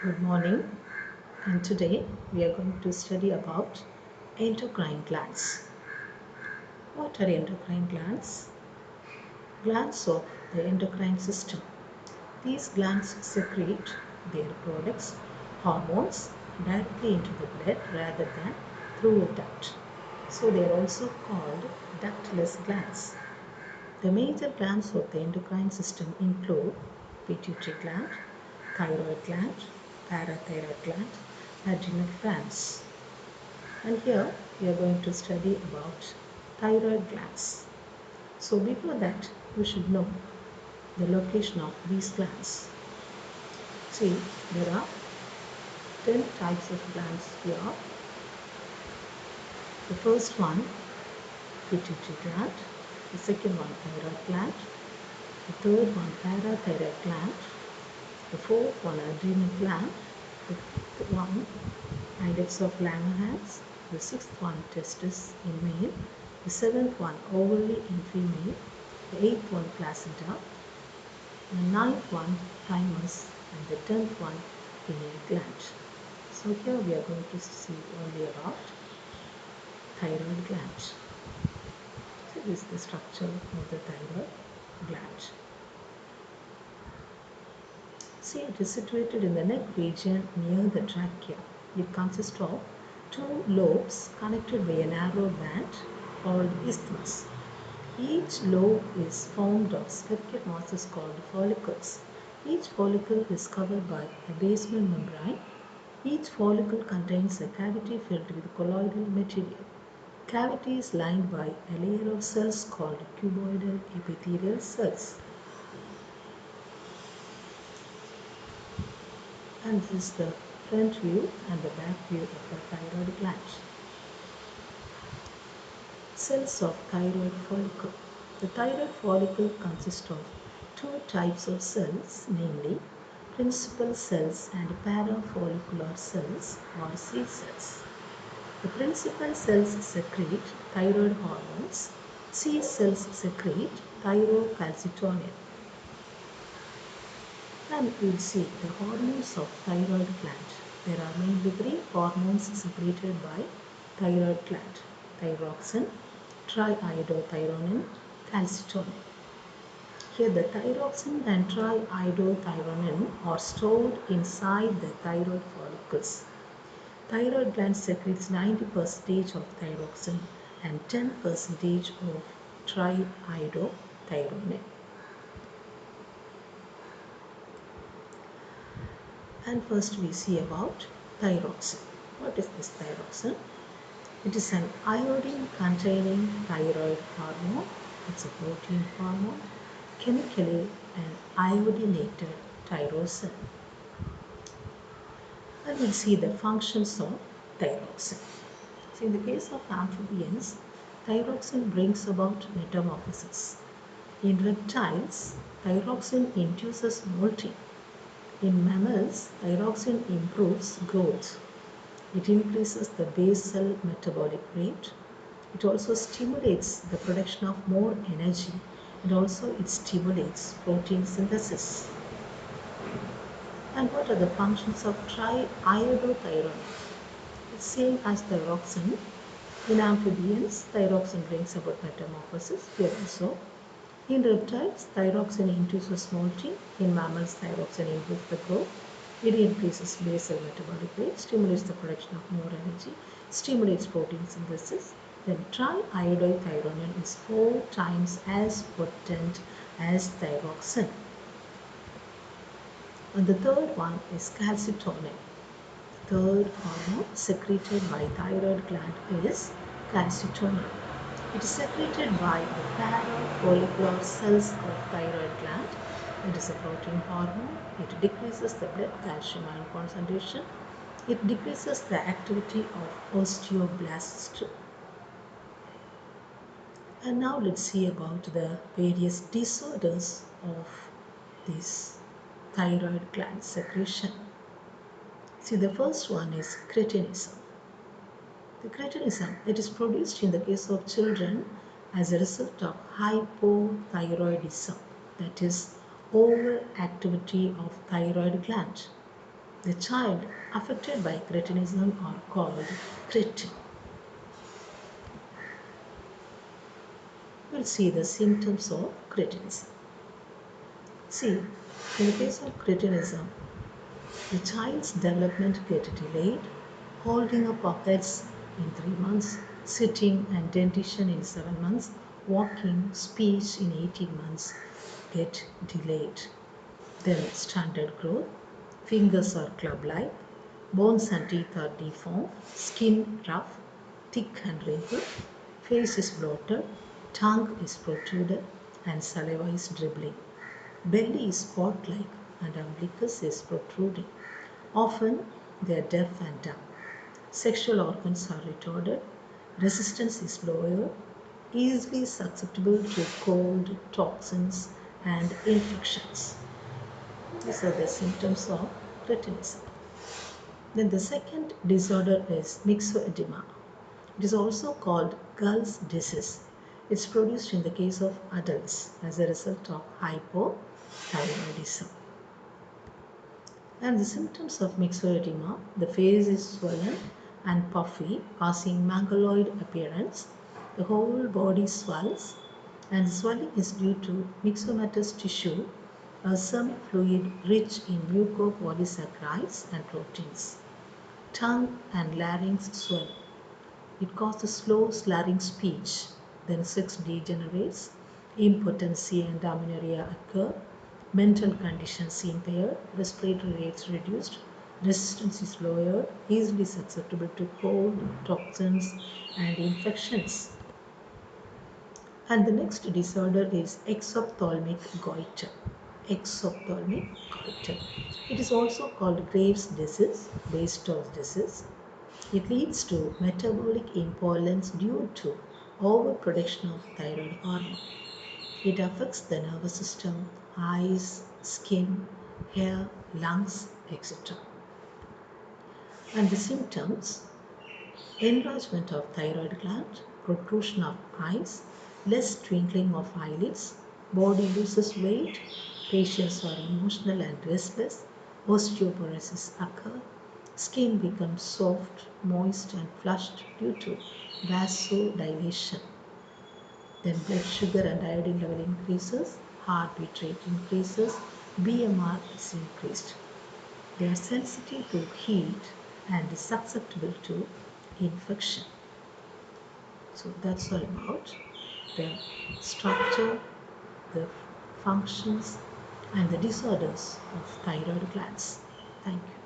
Good morning, and today we are going to study about endocrine glands. What are endocrine glands? Glands of the endocrine system. These glands secrete their products, hormones, directly into the blood rather than through a duct. So they are also called ductless glands. The major glands of the endocrine system include pituitary gland, thyroid gland, parathyroid gland, adrenal glands. And here we are going to study about thyroid glands. So before that, you should know the location of these glands. See, there are 10 types of glands here. The first one, pituitary gland. The second one, thyroid gland. The third one, parathyroid gland. The fourth one, adrenal gland. The fifth one, index of Langerhans. The sixth one, testis in male. The seventh one, ovary in female. The eighth one, placenta. The ninth one, thymus. And the 10th one, pineal gland. So here we are going to see only about thyroid gland. So this is the structure of the thyroid gland. See, it is situated in the neck region near the trachea. It consists of two lobes connected by a narrow band called isthmus. Each lobe is formed of spherical masses called follicles. Each follicle is covered by a basal membrane. Each follicle contains a cavity filled with colloidal material. Cavity is lined by a layer of cells called cuboidal epithelial cells. And this is the front view and the back view of the thyroid gland. Cells of thyroid follicle. The thyroid follicle consists of two types of cells, namely principal cells and parafollicular cells or C cells. The principal cells secrete thyroid hormones. C cells secrete thyrocalcitonin. And we'll see the hormones of thyroid gland. There are mainly three hormones secreted by thyroid gland: thyroxine, Tri-iodo thyronine, calcitonin. Here the thyroxine and Tri-iodo thyronine are stored inside the thyroid follicles. Thyroid gland secretes 90% of thyroxine and 10% of Tri-iodo thyronine. And first we see about thyroxine. What is this thyroxine? It is an iodine containing thyroid hormone. It's a protein hormone, chemically an iodinated tyrosine. And we'll see the functions of thyroxine. So in the case of amphibians, thyroxine brings about metamorphosis. In reptiles, thyroxine induces molting. In mammals, thyroxine improves growth. It increases the basal metabolic rate. It also stimulates the production of more energy, and also it stimulates protein synthesis. And what are the functions of triiodothyronine? It's same as thyroxine. In amphibians, thyroxine brings about metamorphosis. Here also. In reptiles, thyroxine induces molting. In mammals, thyroxine improves the growth. It increases basal metabolic rate, stimulates the production of more energy, stimulates protein synthesis. Then triiodothyronine is 4 times as potent as thyroxine. And the third one is calcitonin. Third hormone secreted by thyroid gland is calcitonin. It is secreted by the parafollicular cells of thyroid gland. It is a protein hormone. It decreases the blood calcium ion concentration. It decreases the activity of osteoblasts too. And now let's see about the various disorders of this thyroid gland secretion. See, the first one is cretinism. The cretinism, it is produced in the case of children as a result of hypothyroidism, that is overactivity of thyroid gland. The child affected by cretinism are called cretin. We'll see the symptoms of cretinism. See, in the case of cretinism, the child's development get delayed, holding up of heads in 3 months, sitting and dentition in 7 months, walking, speech in 18 months get delayed. Then standard growth, fingers are club-like, bones and teeth are deformed, skin rough, thick and wrinkled, face is bloated, tongue is protruded, and saliva is dribbling. Belly is pot-like and umbilicus is protruding. Often they are deaf and dumb. Sexual organs are retarded. Resistance is lower. Easily susceptible to cold, toxins, and infections. These are the symptoms of cretinism. Then the second disorder is myxoedema. It is also called Gall's disease. It's produced in the case of adults as a result of hypothyroidism. And the symptoms of myxoedema, the face is swollen and puffy, causing mangaloid appearance. The whole body swells, and the swelling is due to myxomatous tissue, a semi-fluid rich in mucopolysaccharides and proteins. Tongue and larynx swell. It causes slow, slurring speech. Then sex degenerates. Impotency and amenorrhea occur. Mental conditions impaired. Respiratory rates reduced. Resistance is lowered. Easily susceptible to cold, toxins, and infections. And the next disorder is exophthalmic goitre. Exophthalmic goitre. It is also called Graves' disease, Bastow's disease. It leads to metabolic imbalance due to overproduction of thyroid hormone. It affects the nervous system, eyes, skin, hair, lungs, etc. And the symptoms: enlargement of thyroid gland, protrusion of eyes, less twinkling of eyelids, body loses weight, patients are emotional and restless, osteoporosis occur, skin becomes soft, moist and flushed due to vasodilation. Then blood sugar and iodine level increases, heartbeat rate increases, BMR is increased. They are sensitive to heat and susceptible to infection. So that's all about the structure, the functions, and the disorders of thyroid glands. Thank you.